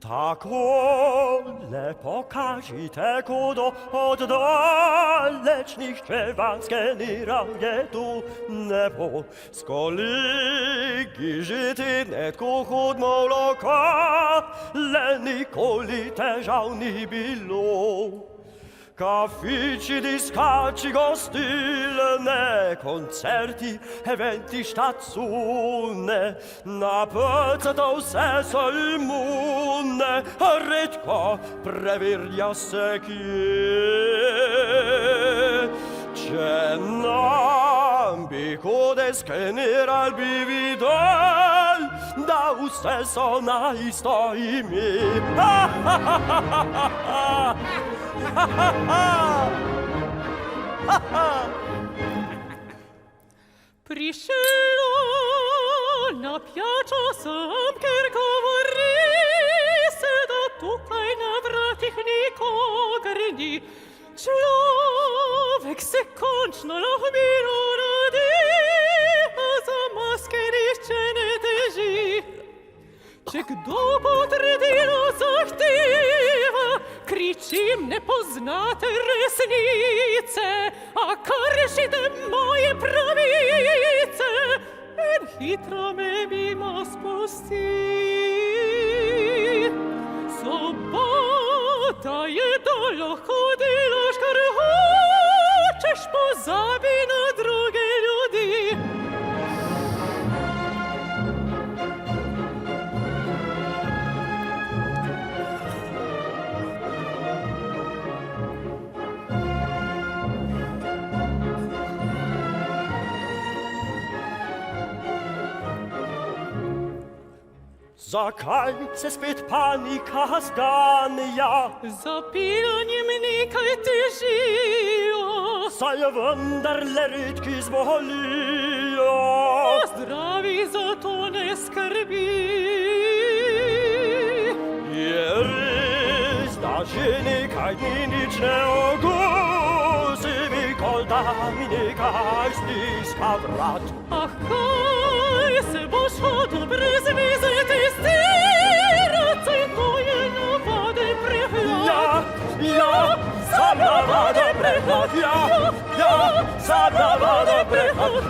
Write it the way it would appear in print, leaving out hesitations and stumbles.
Takole pokažite, kudo od dalečnih čevanske niranje tu nebo. Skoliki žiti netko hud moloka, le nikoli težav ni bilo. Kafici, diskači, gostilne, koncerti, eventi, štatsune, na to vse so imune, redko preverja se kje. Če nam bi kode skeniral, bi videl, da vse so na isto ime. Prišlo na pijačo sem, ker govori se, da tukaj na vratih nikogar ni. Človek se končno lahko miro rodi, a za maske nihče ne teži. Če kdo potrdilo zahteva, kričim, ne poznate resnice, a kršite moje pravice, in hitro me mimo spusti. Sobota je, da lahko delaš, kar hočeš, pozabi na druge ljudi. Zakaj se spet panika zganja? Za pijanjem nekaj težijo, Saj vendarle redki zbolijo. zdravi zato ne skrbi. Je res, da že nekaj dni nič ne okusi mi, kot da mi nekaj stiska vrat. Ah, kaj se boš hotel brez veze testirat, saj to je navaden prehlad. Sam navaden prehlad, sam navaden prehlad,